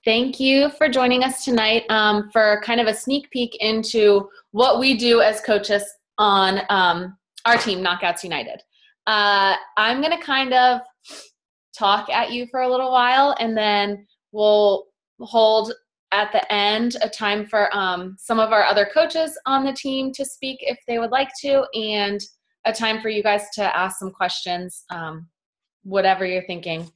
Thank you for joining us tonight for kind of a sneak peek into what we do as coaches on our team, Knockouts United. I'm going to kind of talk at you for a little while, and then we'll hold at the end a time for some of our other coaches on the team to speak if they would like to, and a time for you guys to ask some questions, whatever you're thinking.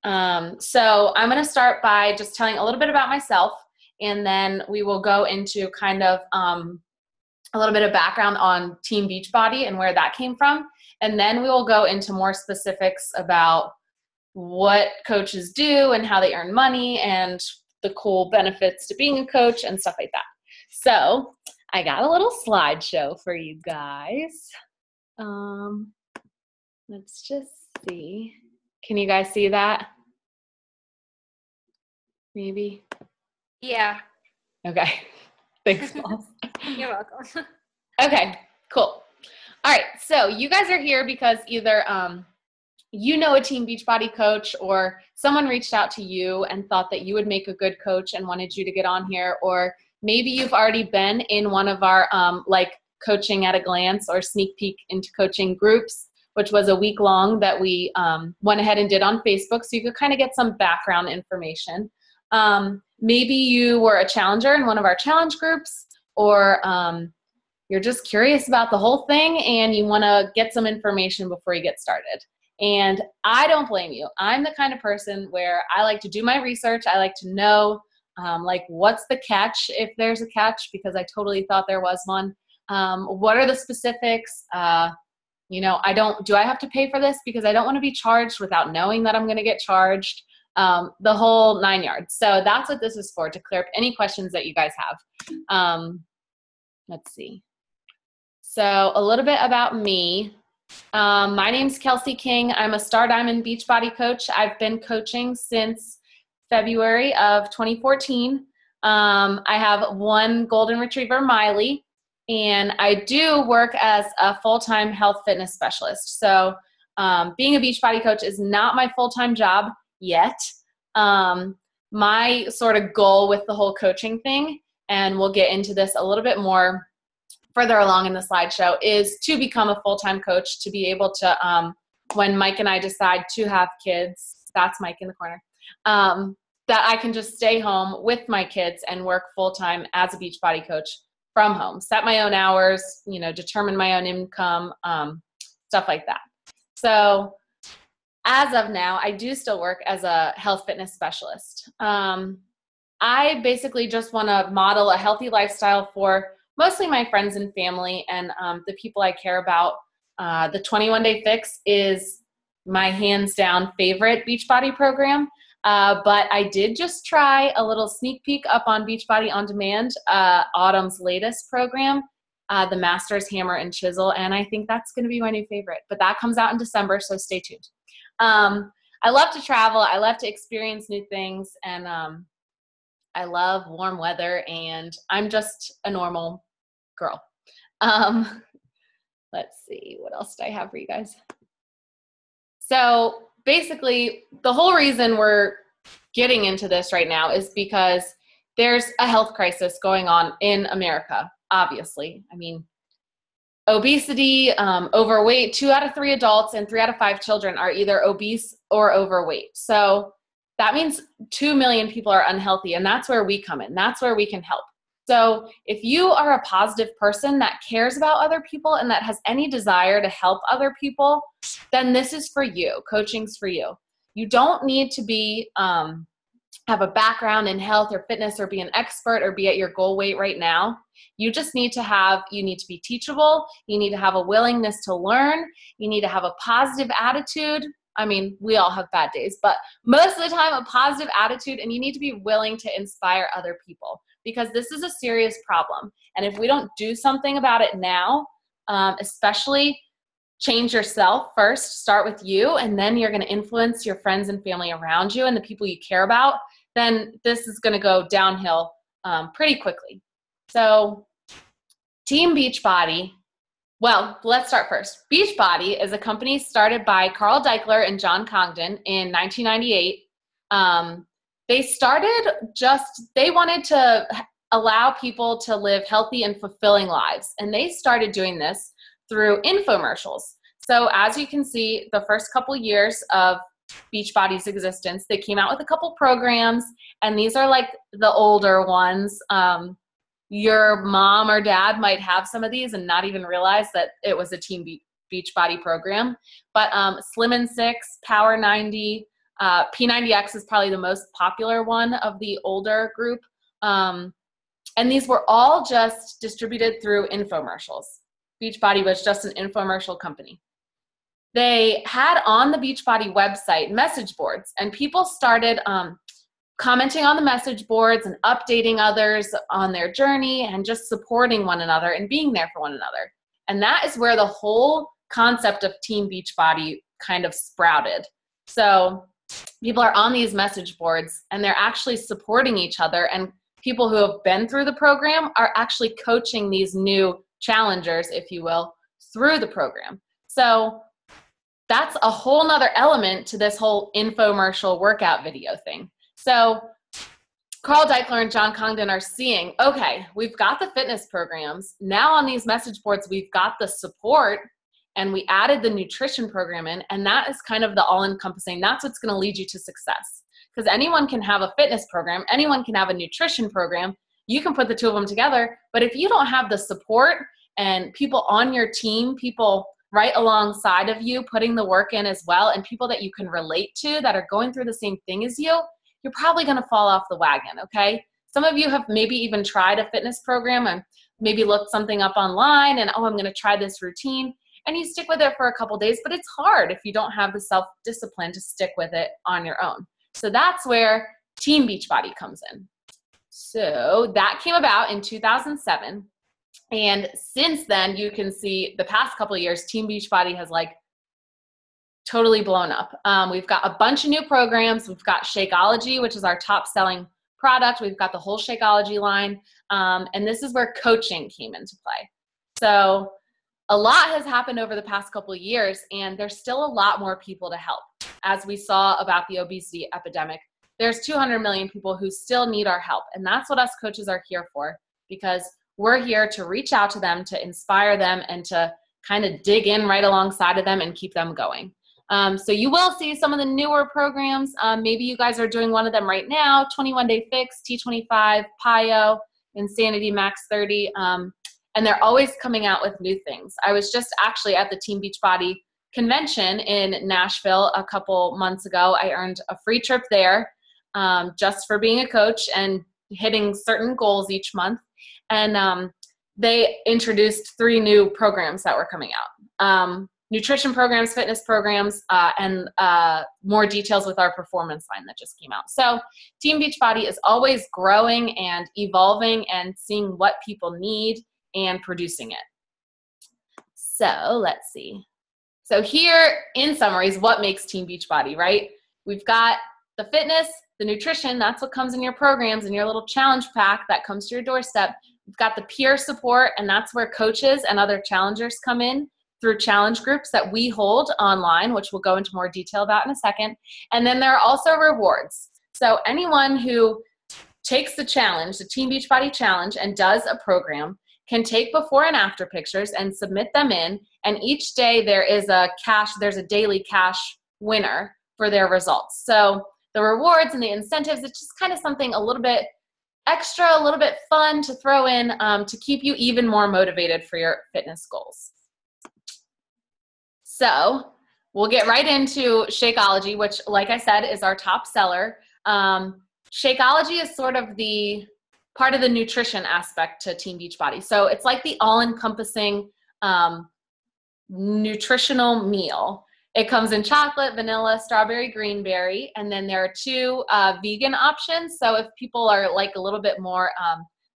So I'm going to start by just telling a little bit about myself, and then we will go into kind of a little bit of background on Team Beachbody and where that came from. And then we will go into more specifics about what coaches do and how they earn money and the cool benefits to being a coach and stuff like that. So I got a little slideshow for you guys. Let's just see. Can you guys see that? Maybe? Yeah. Okay. Thanks, Paul. You're welcome. Okay, cool. All right, so you guys are here because either you know a Team Beachbody coach, or someone reached out to you and thought that you would make a good coach and wanted you to get on here, or maybe you've already been in one of our like coaching at a glance or sneak peek into coaching groups, which was a week long that we went ahead and did on Facebook, so you could kind of get some background information. Maybe you were a challenger in one of our challenge groups, or you're just curious about the whole thing and you want to get some information before you get started. And I don't blame you. I'm the kind of person where I like to do my research. I like to know, like, what's the catch, if there's a catch, because I totally thought there was one. What are the specifics? You know, do I have to pay for this? Because I don't want to be charged without knowing that I'm going to get charged. The whole 9 yards. So that's what this is for, to clear up any questions that you guys have. Let's see. So a little bit about me. My name's Kelsey King. I'm a Star Diamond Beachbody coach. I've been coaching since February of 2014. I have one golden retriever, Miley, and I do work as a full-time health fitness specialist. So being a Beachbody coach is not my full-time job yet. My sort of goal with the whole coaching thing, and we'll get into this a little bit more further along in the slideshow, is to become a full-time coach, to be able to, when Mike and I decide to have kids, that's Mike in the corner, that I can just stay home with my kids and work full-time as a Beachbody coach from home, set my own hours, you know, determine my own income, stuff like that. So as of now, I do still work as a health fitness specialist. I basically just want to model a healthy lifestyle for mostly my friends and family and the people I care about. The 21-Day Fix is my hands down favorite Beachbody program, but I did just try a little sneak peek up on Beachbody On Demand, Autumn's latest program, the Masters Hammer and Chisel, and I think that's going to be my new favorite. But that comes out in December, so stay tuned. I love to travel. I love to experience new things, and I love warm weather, and I'm just a normal girl. Let's see, what else do I have for you guys? So basically, the whole reason we're getting into this right now is because there's a health crisis going on in America, obviously. I mean, obesity, overweight, 2 out of 3 adults and 3 out of 5 children are either obese or overweight. So that means 2 million people are unhealthy, and that's where we come in. That's where we can help. So if you are a positive person that cares about other people and that has any desire to help other people, then this is for you. Coaching's for you. You don't need to be have a background in health or fitness or be an expert or be at your goal weight right now. You just need to be teachable. You need to have a willingness to learn. You need to have a positive attitude. I mean, we all have bad days, but most of the time a positive attitude, and you need to be willing to inspire other people, because this is a serious problem. And if we don't do something about it now, especially change yourself first, start with you, and then you're going to influence your friends and family around you and the people you care about, then this is going to go downhill pretty quickly. So Team Beachbody, well, let's start first. Beachbody is a company started by Carl Deichler and John Congdon in 1998. they wanted to allow people to live healthy and fulfilling lives. And they started doing this through infomercials. So as you can see, the first couple years of Beachbody's existence, they came out with a couple programs, and these are like the older ones. Your mom or dad might have some of these and not even realize that it was a Team Beachbody program. But Slim and Six, Power 90, P90X is probably the most popular one of the older group. And these were all just distributed through infomercials. Beachbody was just an infomercial company. They had on the Beachbody website message boards, and people started commenting on the message boards and updating others on their journey and just supporting one another and being there for one another. And that is where the whole concept of Team Beachbody kind of sprouted. So people are on these message boards and they're actually supporting each other, and people who have been through the program are actually coaching these new challengers, if you will, through the program. So that's a whole nother element to this whole infomercial workout video thing. So Carl Deichler and John Congdon are seeing, okay, we've got the fitness programs. Now on these message boards, we've got the support, and we added the nutrition program in, and that is kind of the all-encompassing. That's what's going to lead you to success. Because anyone can have a fitness program, anyone can have a nutrition program. You can put the two of them together, but if you don't have the support and people on your team, people right alongside of you putting the work in as well, and people that you can relate to that are going through the same thing as you, you're probably going to fall off the wagon, okay? Some of you have maybe even tried a fitness program and maybe looked something up online and, oh, I'm going to try this routine, and you stick with it for a couple days, but it's hard if you don't have the self-discipline to stick with it on your own. So that's where Team Beachbody comes in. So that came about in 2007. And since then, you can see the past couple of years, Team Beachbody has like totally blown up. We've got a bunch of new programs. We've got Shakeology, which is our top selling product. We've got the whole Shakeology line. And this is where coaching came into play. So a lot has happened over the past couple of years, and there's still a lot more people to help. As we saw about the obesity epidemic, there's 200 million people who still need our help. And that's what us coaches are here for, because we're here to reach out to them, to inspire them, and to kind of dig in right alongside of them and keep them going. So you will see some of the newer programs. Maybe you guys are doing one of them right now, 21-Day Fix, T25, PIO, Insanity Max 30. And they're always coming out with new things. I was just actually at the Team Beachbody convention in Nashville a couple months ago. I earned a free trip there just for being a coach and hitting certain goals each month. And they introduced 3 new programs that were coming out. Nutrition programs, fitness programs, and more details with our performance line that just came out. So Team Beachbody is always growing and evolving and seeing what people need and producing it. So let's see. So here in summary is what makes Team Beachbody, right? We've got the fitness, the nutrition, that's what comes in your programs and your little challenge pack that comes to your doorstep. We've got the peer support, and that's where coaches and other challengers come in through challenge groups that we hold online, which we'll go into more detail about in a second. And then there are also rewards. So anyone who takes the challenge, the Team Beachbody challenge, and does a program can take before and after pictures and submit them in. And each day there's a daily cash winner for their results. So the rewards and the incentives, it's just kind of something a little bit extra, a little bit fun to throw in to keep you even more motivated for your fitness goals. So we'll get right into Shakeology, which, like I said, is our top seller. Shakeology is sort of the part of the nutrition aspect to Team Beachbody. So it's like the all-encompassing nutritional meal. It comes in chocolate, vanilla, strawberry, green berry, and then there are 2 vegan options. So if people are like a little bit more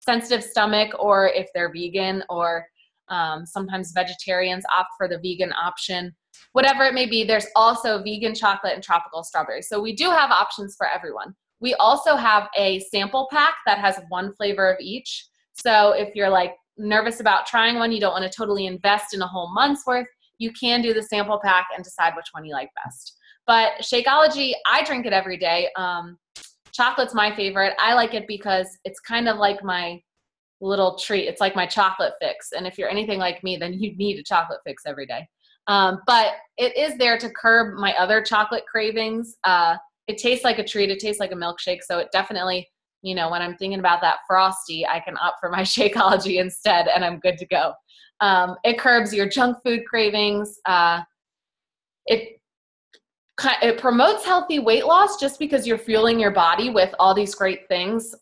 sensitive stomach, or if they're vegan, or sometimes vegetarians opt for the vegan option, whatever it may be, there's also vegan chocolate and tropical strawberry. So we do have options for everyone. We also have a sample pack that has 1 flavor of each. So if you're like nervous about trying one, you don't want to totally invest in a whole month's worth, you can do the sample pack and decide which one you like best. But Shakeology, I drink it every day. Chocolate's my favorite. I like it because it's kind of like my little treat. It's like my chocolate fix. And if you're anything like me, then you need a chocolate fix every day. But it is there to curb my other chocolate cravings. It tastes like a treat. It tastes like a milkshake. So it definitely, when I'm thinking about that Frosty, I can opt for my Shakeology instead, and I'm good to go. It curbs your junk food cravings. It promotes healthy weight loss just because you're fueling your body with all these great things.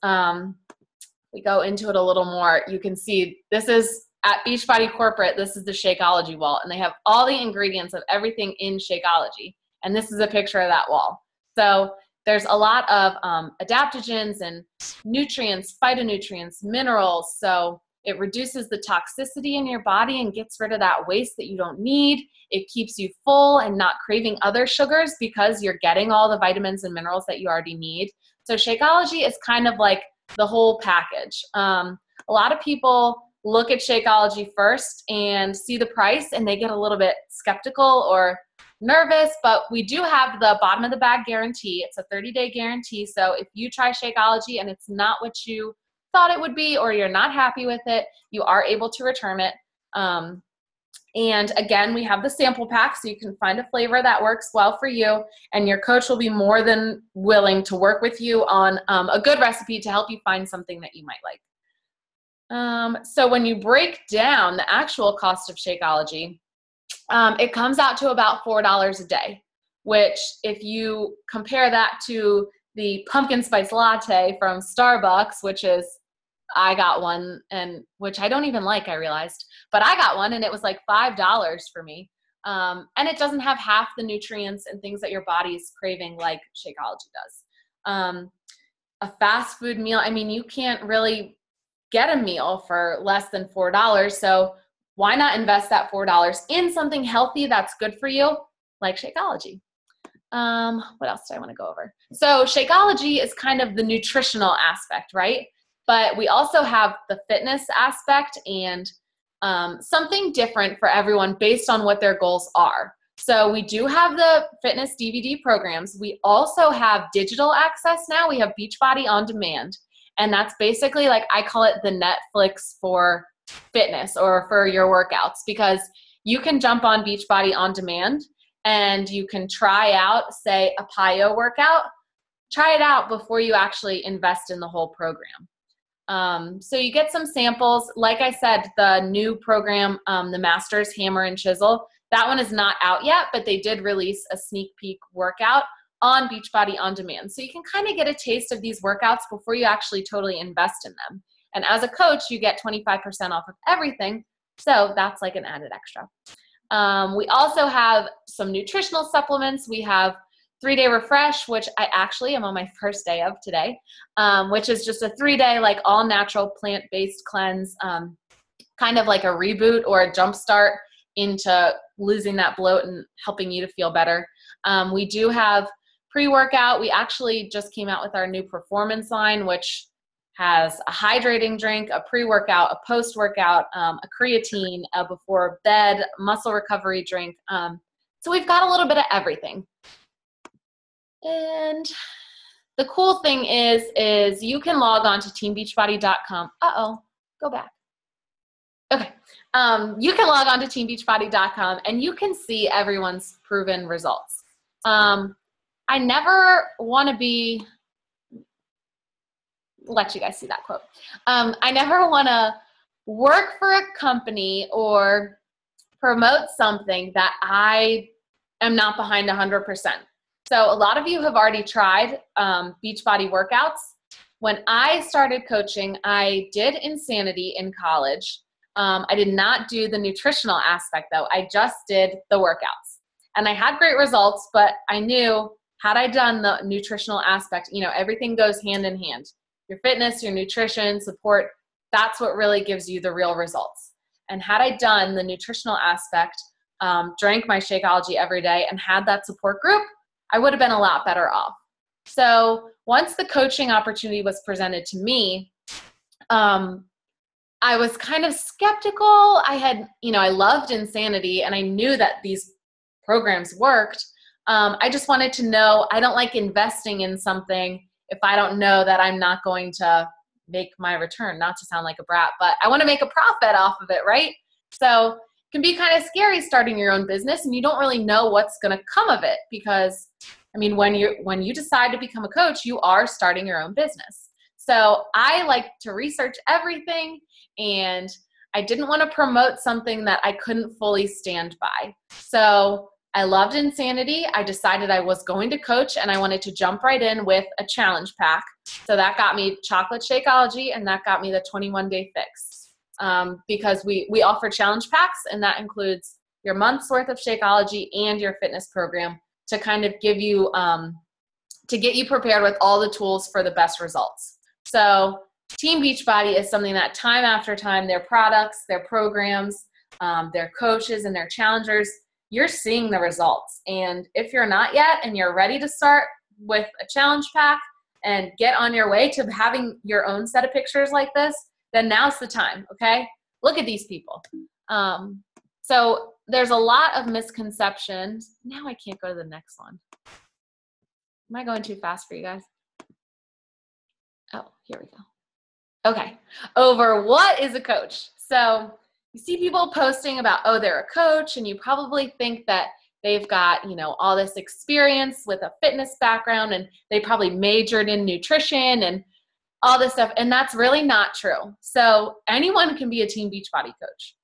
We go into it a little more. You can see this is at Beachbody Corporate. This is the Shakeology wall, and they have all the ingredients of everything in Shakeology. And this is a picture of that wall. So there's a lot of adaptogens and nutrients, phytonutrients, minerals. So it reduces the toxicity in your body and gets rid of that waste that you don't need. It keeps you full and not craving other sugars because you're getting all the vitamins and minerals that you already need. So Shakeology is kind of like the whole package. A lot of people look at Shakeology first and see the price and they get a little bit skeptical or nervous, but we do have the bottom of the bag guarantee. It's a 30-day guarantee. So if you try Shakeology and it's not what you thought it would be, or you're not happy with it, you are able to return it. And again, we have the sample pack, so you can find a flavor that works well for you, and your coach will be more than willing to work with you on a good recipe to help you find something that you might like. So when you break down the actual cost of Shakeology, it comes out to about $4 a day, which if you compare that to the pumpkin spice latte from Starbucks, which is, I got one, and which I don't even like, I realized, but I got one and it was like $5 for me. And it doesn't have half the nutrients and things that your body is craving like Shakeology does. A fast food meal, I mean, you can't really get a meal for less than $4. So why not invest that $4 in something healthy that's good for you, like Shakeology? What else do I want to go over? So Shakeology is kind of the nutritional aspect, right? But we also have the fitness aspect and something different for everyone based on what their goals are. So we do have the fitness DVD programs. We also have digital access now. We have Beachbody On Demand. And that's basically, like, I call it the Netflix for fitness or for your workouts, because you can jump on Beachbody On Demand and you can try out, say, a PiYo workout. Try it out before you actually invest in the whole program. So you get some samples. Like I said, the new program, the Masters Hammer and Chisel, that one is not out yet, but they did release a sneak peek workout on Beachbody On Demand. So you can kind of get a taste of these workouts before you actually totally invest in them. And as a coach, you get 25% off of everything. So that's like an added extra. We also have some nutritional supplements. We have 3-Day Refresh, which I actually am on my first day of today, which is just a 3-day, like, all natural plant-based cleanse, kind of like a reboot or a jump start into losing that bloat and helping you to feel better. We do have pre-workout. We actually just came out with our new performance line, which has a hydrating drink, a pre-workout, a post-workout, a creatine, a before bed muscle recovery drink. So we've got a little bit of everything. And the cool thing is you can log on to teambeachbody.com. Go back. Okay. You can log on to teambeachbody.com and you can see everyone's proven results. I never want to be, let you guys see that quote. I never want to work for a company or promote something that I am not behind 100%. So a lot of you have already tried Beachbody workouts. When I started coaching, I did Insanity in college. I did not do the nutritional aspect though. I just did the workouts. And I had great results, but I knew had I done the nutritional aspect, everything goes hand in hand. Your fitness, your nutrition, support, that's what really gives you the real results. And had I done the nutritional aspect, drank my Shakeology every day and had that support group, I would have been a lot better off. So once the coaching opportunity was presented to me, I was kind of skeptical. I loved Insanity and I knew that these programs worked. I just wanted to know, I don't like investing in something if I don't know that I'm not going to make my return, not to sound like a brat, but I want to make a profit off of it, right? So it can be kind of scary starting your own business and you don't really know what's going to come of it because, I mean, when you decide to become a coach, you are starting your own business. So I like to research everything, and I didn't want to promote something that I couldn't fully stand by. So I loved Insanity. I decided I was going to coach, and I wanted to jump right in with a challenge pack. So that got me Chocolate Shakeology, and that got me the 21-day fix. Because we offer challenge packs, and that includes your month's worth of Shakeology and your fitness program to kind of give you, to get you prepared with all the tools for the best results. So Team Beachbody is something that time after time, their products, their programs, their coaches, and their challengers, you're seeing the results. And if you're not yet and you're ready to start with a challenge pack and get on your way to having your own set of pictures like this, then now's the time, okay? Look at these people. So there's a lot of misconceptions. Now I can't go to the next one. Am I going too fast for you guys? Oh, here we go. Okay, over what is a coach? So you see people posting about, oh, they're a coach, and you probably think that they've got, you know, all this experience with a fitness background, and they probably majored in nutrition and all this stuff, and that's really not true. So anyone can be a Team Beachbody coach.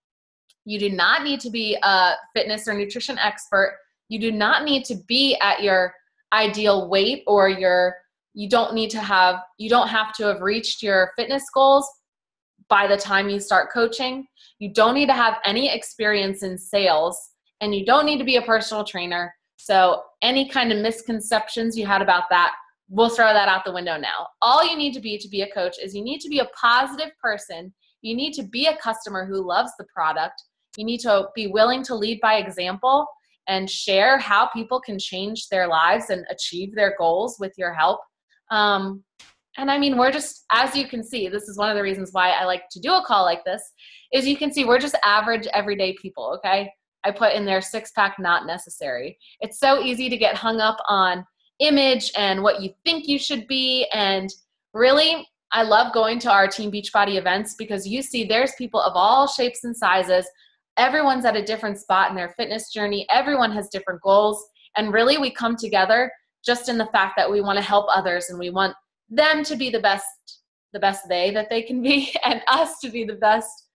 You do not need to be a fitness or nutrition expert. You do not need to be at your ideal weight, or you don't have to have reached your fitness goals by the time you start coaching. You don't need to have any experience in sales, and you don't need to be a personal trainer. So any kind of misconceptions you had about that, we'll throw that out the window now. All you need to be a coach is you need to be a positive person. You need to be a customer who loves the product. You need to be willing to lead by example and share how people can change their lives and achieve their goals with your help. And I mean, we're just, as you can see, this is one of the reasons why I like to do a call like this, is you can see we're just average everyday people, okay? I put in there 6-pack not necessary. It's so easy to get hung up on image and what you think you should be. And really, I love going to our Team Beachbody events because you see there's people of all shapes and sizes. Everyone's at a different spot in their fitness journey. Everyone has different goals. And really, we come together just in the fact that we want to help others, and we want them to be the best they that they can be, and us to be the best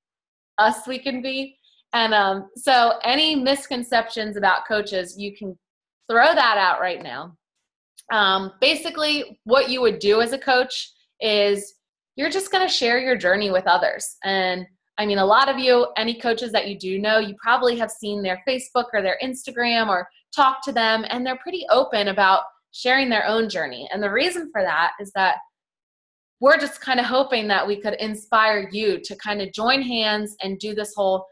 us we can be. And so any misconceptions about coaches, you can throw that out right now. Basically, what you would do as a coach is you're just going to share your journey with others. And I mean, a lot of you, any coaches that you do know, you probably have seen their Facebook or their Instagram or talked to them, and they're pretty open about sharing their own journey. And the reason for that is that we're just kind of hoping that we could inspire you to kind of join hands and do this whole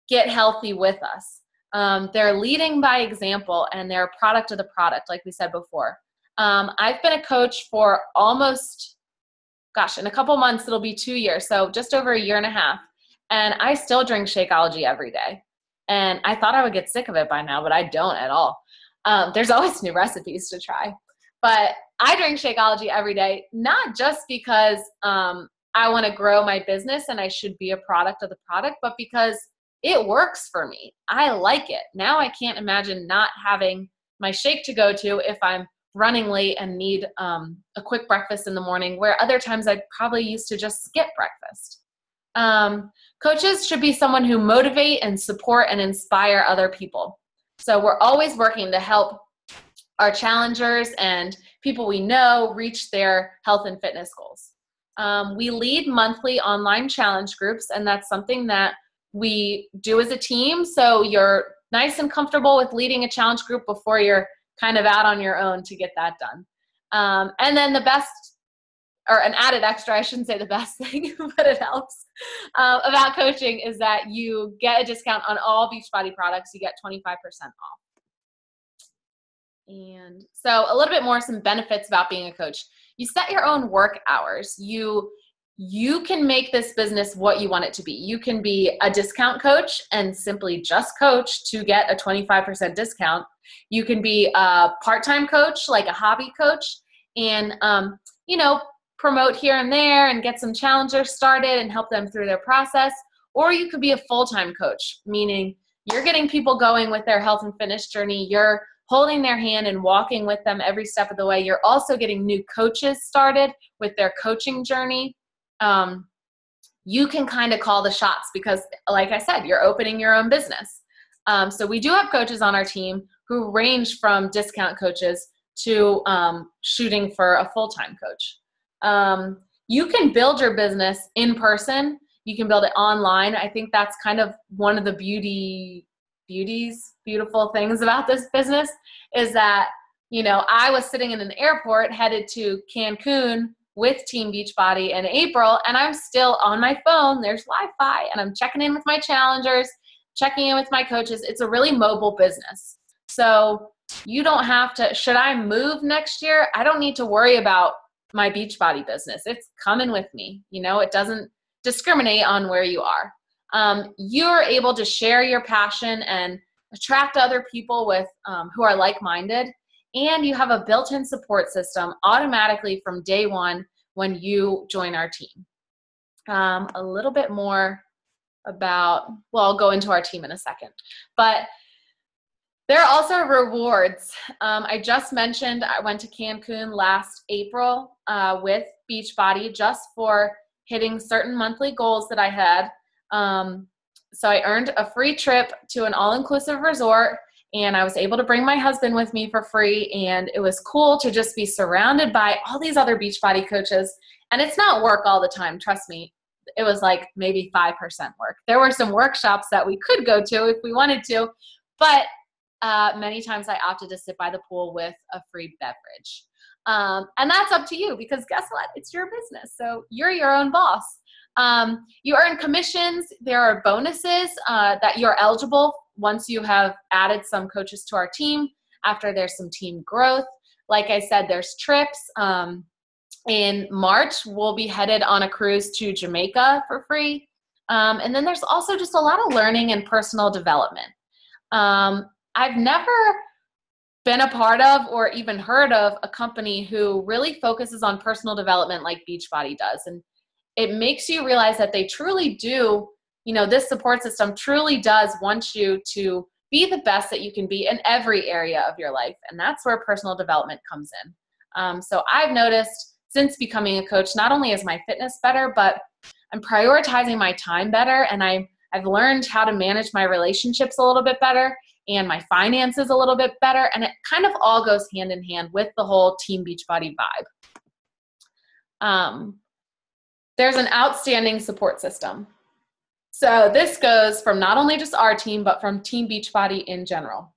get healthy with us. They're leading by example, and they're a product of the product, like we said before. I've been a coach for almost, in a couple months, it'll be 2 years. So just over a year and a half. And I still drink Shakeology every day. And I thought I would get sick of it by now, but I don't at all. There's always new recipes to try. But I drink Shakeology every day, not just because I want to grow my business and I should be a product of the product, but because it works for me. I like it. Now I can't imagine not having my shake to go to if I'm running late and need a quick breakfast in the morning, where other times I probably used to just skip breakfast. Coaches should be someone who motivate and support and inspire other people. So we're always working to help our challengers and people we know reach their health and fitness goals. We lead monthly online challenge groups, and that's something that we do as a team. So you're nice and comfortable with leading a challenge group before you're kind of out on your own to get that done. And then the best, or an added extra, I shouldn't say the best thing, but it helps, about coaching is that you get a discount on all Beachbody products. You get 25% off. And so a little bit more, some benefits about being a coach. You set your own work hours. You can make this business what you want it to be. You can be a discount coach and simply just coach to get a 25% discount. You can be a part-time coach, like a hobby coach, and promote here and there and get some challengers started and help them through their process. Or you could be a full-time coach, meaning you're getting people going with their health and fitness journey. You're holding their hand and walking with them every step of the way. You're also getting new coaches started with their coaching journey. You can kind of call the shots because, like I said, you're opening your own business. So we do have coaches on our team who range from discount coaches to shooting for a full-time coach. You can build your business in person. You can build it online. I think that's kind of one of the beautiful things about this business is that, I was sitting in an airport headed to Cancun with Team Beachbody in April, and I'm still on my phone. There's Wi-Fi, and I'm checking in with my challengers, checking in with my coaches. It's a really mobile business. So you don't have to, should I move next year? I don't need to worry about my Beachbody business. It's coming with me. It doesn't discriminate on where you are. You're able to share your passion and attract other people with who are like-minded, and you have a built-in support system automatically from day one when you join our team. A little bit more about, I'll go into our team in a second, but there are also rewards. I just mentioned I went to Cancun last April with Beachbody just for hitting certain monthly goals that I had. So I earned a free trip to an all-inclusive resort, and I was able to bring my husband with me for free, and it was cool to just be surrounded by all these other Beachbody coaches. And it's not work all the time, trust me. It was like maybe 5% work. There were some workshops that we could go to if we wanted to, but many times I opted to sit by the pool with a free beverage. And that's up to you because guess what? It's your business. So you're your own boss. You earn commissions. There are bonuses that you're eligible once you have added some coaches to our team after there's some team growth. Like I said, there's trips. In March, we'll be headed on a cruise to Jamaica for free. And then there's also just a lot of learning and personal development. I've never been a part of or even heard of a company who really focuses on personal development like Beachbody does. And it makes you realize that they truly do, this support system truly does want you to be the best that you can be in every area of your life. And that's where personal development comes in. So I've noticed since becoming a coach, not only is my fitness better, but I'm prioritizing my time better. And I've learned how to manage my relationships a little bit better and my finances a little bit better. And it kind of all goes hand in hand with the whole Team Beachbody vibe. There's an outstanding support system. So this goes from not only just our team, but from Team Beachbody in general.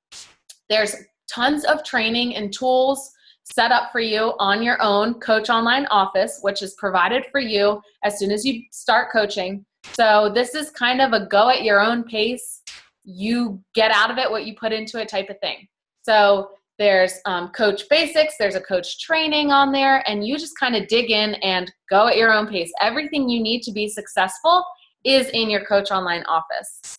There's tons of training and tools set up for you on your own Coach Online office, which is provided for you as soon as you start coaching. So this is kind of a go at your own pace. You get out of it what you put into it type of thing. So there's coach basics, there's a coach training on there, and you just kind of dig in and go at your own pace. Everything you need to be successful is in your Coach Online office.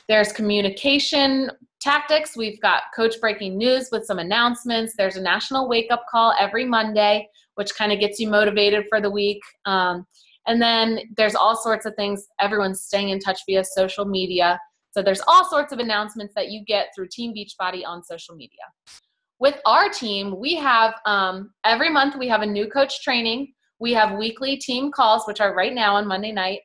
There's communication tactics. We've got coach breaking news with some announcements. There's a national wake up call every Monday, which kind of gets you motivated for the week. And then there's all sorts of things. Everyone's staying in touch via social media. So there's all sorts of announcements that you get through Team Beachbody on social media. With our team, we have every month we have a new coach training. We have weekly team calls, which are right now on Monday night.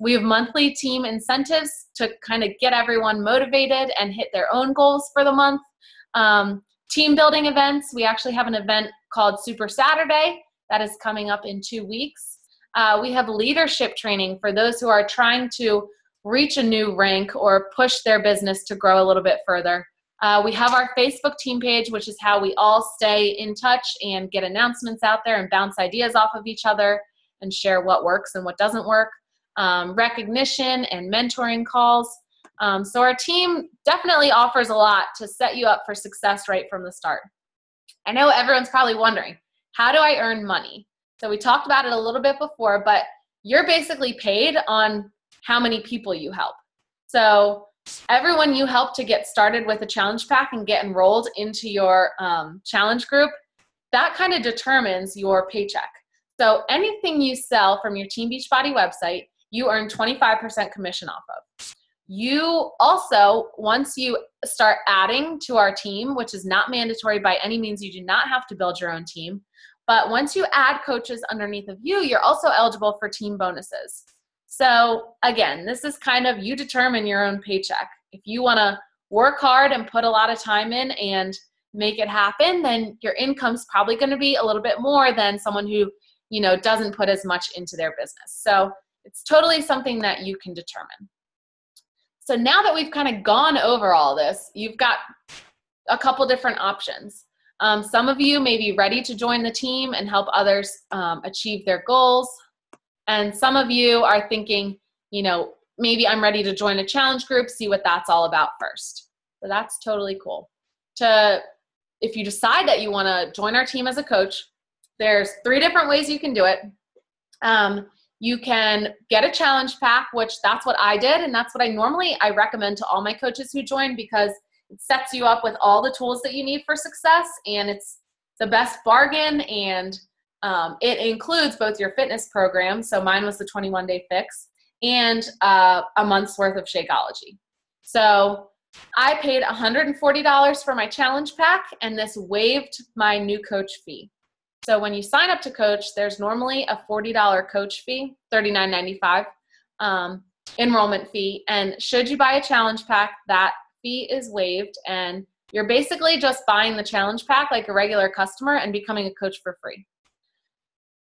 We have monthly team incentives to kind of get everyone motivated and hit their own goals for the month. Team building events. We actually have an event called Super Saturday that is coming up in 2 weeks. We have leadership training for those who are trying to reach a new rank or push their business to grow a little bit further. We have our Facebook team page, which is how we all stay in touch and get announcements out there and bounce ideas off of each other and share what works and what doesn't work. Recognition and mentoring calls. So our team definitely offers a lot to set you up for success right from the start. I know everyone's probably wondering, how do I earn money? So we talked about it a little bit before, but you're basically paid on how many people you help. So everyone you help to get started with a challenge pack and get enrolled into your challenge group, that kind of determines your paycheck. So anything you sell from your Team Beachbody website, you earn 25% commission off of. You also, once you start adding to our team, which is not mandatory by any means, you do not have to build your own team. But once you add coaches underneath of you, you're also eligible for team bonuses. So again, this is kind of, you determine your own paycheck. If you want to work hard and put a lot of time in and make it happen, then your income's probably going to be a little bit more than someone who, doesn't put as much into their business. So it's totally something that you can determine. So now that we've kind of gone over all this, you've got a couple different options. Some of you may be ready to join the team and help others achieve their goals. And some of you are thinking, maybe I'm ready to join a challenge group, see what that's all about first. So that's totally cool. If you decide that you want to join our team as a coach, there's 3 different ways you can do it. You can get a challenge pack, which that's what I did, and that's what I recommend to all my coaches who join, because it sets you up with all the tools that you need for success, and it's the best bargain, and it includes both your fitness program, so mine was the 21-day fix, and a month's worth of Shakeology. So I paid $140 for my challenge pack, and this waived my new coach fee. So when you sign up to coach, there's normally a $40 coach fee, $39.95 enrollment fee. And should you buy a challenge pack, that fee is waived. And you're basically just buying the challenge pack like a regular customer and becoming a coach for free.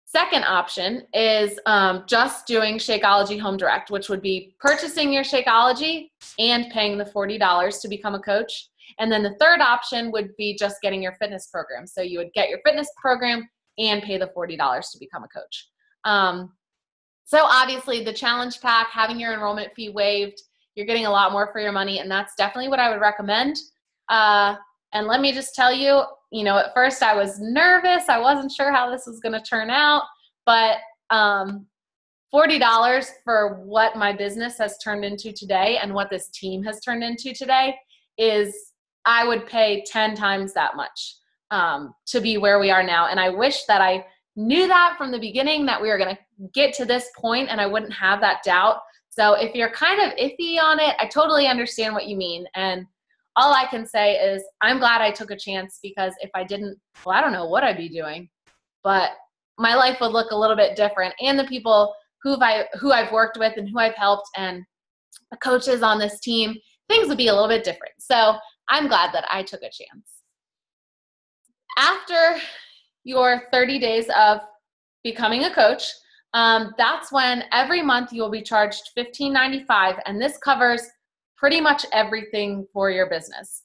Second option is just doing Shakeology Home Direct, which would be purchasing your Shakeology and paying the $40 to become a coach. And then the third option would be just getting your fitness program. So you would get your fitness program and pay the $40 to become a coach. So obviously the challenge pack, having your enrollment fee waived, you're getting a lot more for your money, and that's definitely what I would recommend. And let me just tell you, at first I was nervous. I wasn't sure how this was going to turn out, but $40 for what my business has turned into today and what this team has turned into today is, I would pay 10 times that much to be where we are now. And I wish that I knew that from the beginning, that we were going to get to this point and I wouldn't have that doubt. So if you're kind of iffy on it, I totally understand what you mean. And all I can say is I'm glad I took a chance, because if I didn't, well, I don't know what I'd be doing, but my life would look a little bit different. And the people who I've worked with and who I've helped and the coaches on this team, things would be a little bit different. So I'm glad that I took a chance. After your 30 days of becoming a coach, that's when every month you'll be charged $15.95, and this covers pretty much everything for your business.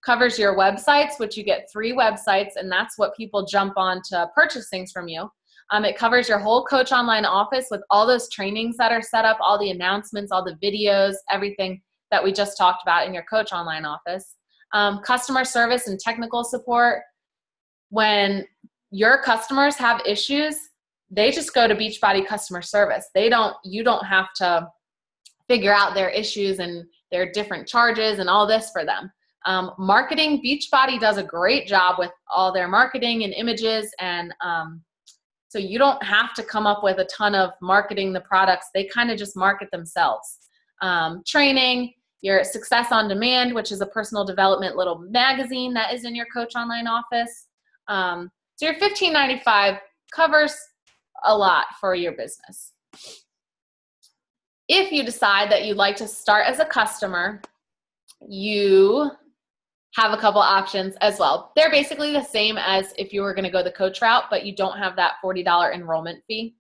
Covers your websites, which you get 3 websites, and that's what people jump on to purchase things from you. It covers your whole Coach Online office with all those trainings that are set up, all the announcements, all the videos, everything that we just talked about in your Coach Online office. Customer service and technical support. When your customers have issues, they just go to Beachbody customer service. You don't have to figure out their issues and their different charges and all this for them. Marketing, Beachbody does a great job with all their marketing and images, and so you don't have to come up with a ton of marketing the products. They kind of just market themselves. Training, your Success on Demand, which is a personal development little magazine that is in your Coach Online office. So your $15.95 covers a lot for your business. If you decide that you'd like to start as a customer, you have a couple options as well. They're basically the same as if you were going to go the coach route, but you don't have that $40 enrollment fee.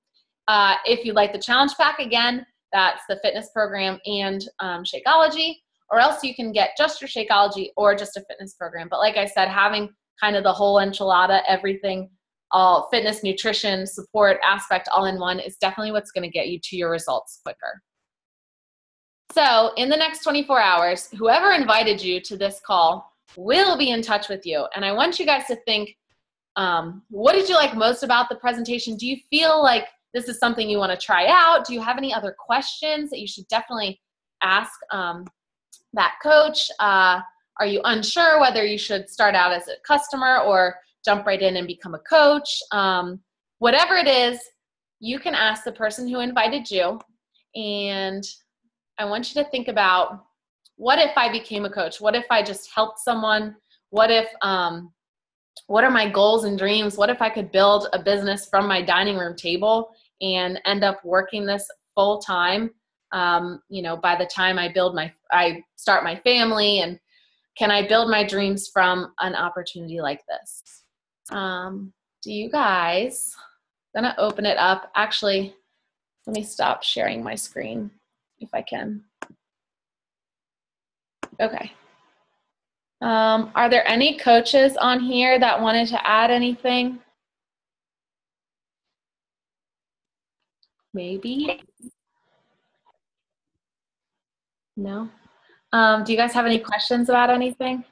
If you like the challenge pack, again, that's the fitness program and Shakeology, or else you can get just your Shakeology or just a fitness program. But like I said, having kind of the whole enchilada, everything, all fitness, nutrition, support aspect all in one is definitely what's going to get you to your results quicker. So in the next 24 hours, whoever invited you to this call will be in touch with you. And I want you guys to think, what did you like most about the presentation? Do you feel like this is something you want to try out? Do you have any other questions that you should definitely ask that coach? Are you unsure whether you should start out as a customer or jump right in and become a coach. Whatever it is, you can ask the person who invited you. And I want you to think about, what if I became a coach? What if I just helped someone? What if, what are my goals and dreams? What if I could build a business from my dining room table and end up working this full time? You know, by the time I start my family, and can I build my dreams from an opportunity like this? Do you guys, I'm gonna open it up. Actually, let me stop sharing my screen if I can. Okay. Are there any coaches on here that wanted to add anything? Maybe. No? Do you guys have any questions about anything?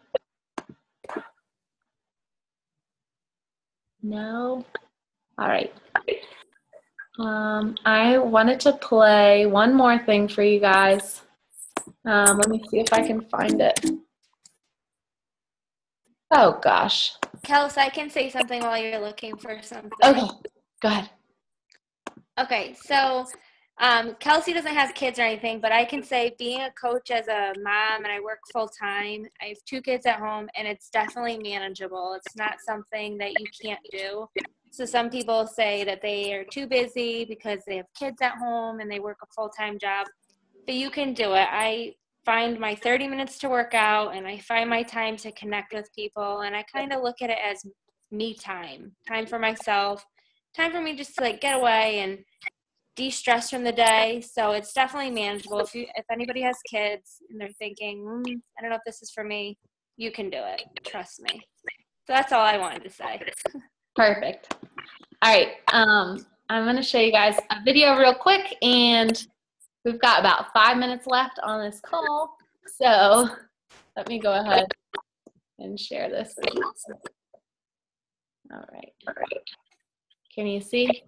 No? All right. I wanted to play one more thing for you guys. Let me see if I can find it. Oh, gosh. Kels, I can say something while you're looking for something. Okay, go ahead. Okay, so Kelsey doesn't have kids or anything, but I can say being a coach as a mom, and I work full time, I have 2 kids at home, and it's definitely manageable. It's not something that you can't do. So some people say that they are too busy because they have kids at home and they work a full-time job, but you can do it. I find my 30 minutes to work out, and I find my time to connect with people, and I kind of look at it as me time for myself, time for me just to like get away and de-stress from the day. So it's definitely manageable. If anybody has kids and they're thinking, I don't know if this is for me, you can do it. Trust me. So that's all I wanted to say. Perfect. All right. I'm going to show you guys a video real quick, and we've got about 5 minutes left on this call. So let me go ahead and share this with you. All right. Can you see?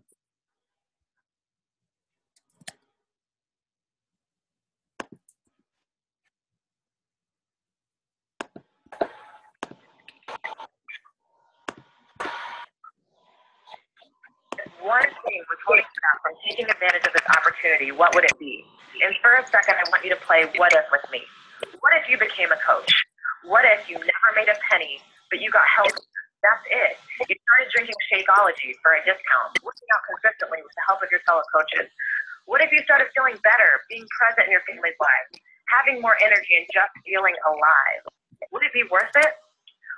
One thing was holding you back from taking advantage of this opportunity, what would it be? And for a second, I want you to play what if with me. What if you became a coach? What if you never made a penny, but you got help? That's it. You started drinking Shakeology for a discount, working out consistently with the help of your fellow coaches. What if you started feeling better, being present in your family's lives, having more energy, and just feeling alive? Would it be worth it?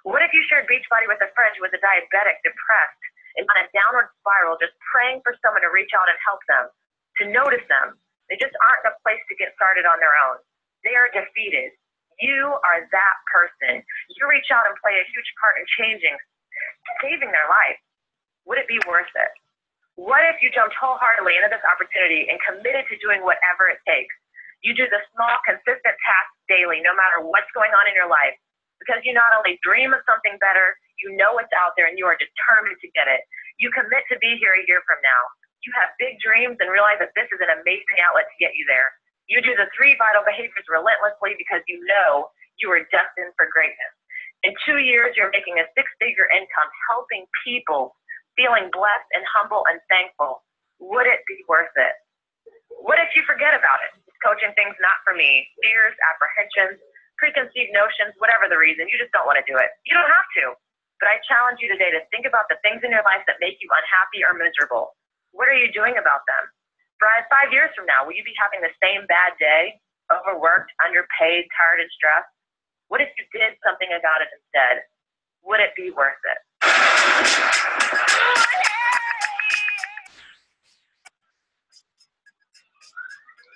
What if you shared Beachbody with a friend who was a diabetic, depressed, and on a downward spiral, just praying for someone to reach out and help them, to notice them? They just aren't in a place to get started on their own. They are defeated. You are that person. You reach out and play a huge part in saving their life. Would it be worth it? What if you jumped wholeheartedly into this opportunity and committed to doing whatever it takes? You do the small, consistent tasks daily, no matter what's going on in your life, because you not only dream of something better, you know it's out there and you are determined to get it. You commit to be here a year from now. You have big dreams and realize that this is an amazing outlet to get you there. You do the 3 vital behaviors relentlessly because you know you are destined for greatness. In 2 years, you're making a 6-figure income, helping people, feeling blessed and humble and thankful. Would it be worth it? What if you forget about it? Coaching thing's not for me. Fears, apprehensions, preconceived notions, whatever the reason, you just don't want to do it. You don't have to. But I challenge you today to think about the things in your life that make you unhappy or miserable. What are you doing about them? 5 years from now, will you be having the same bad day, overworked, underpaid, tired, and stressed? What if you did something about it instead? Would it be worth it?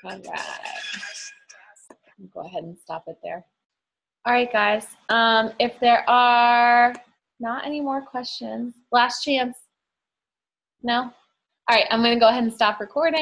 All right. Go ahead and stop it there. All right, guys. If there are not any more questions, last chance. No? All right, I'm going to go ahead and stop recording.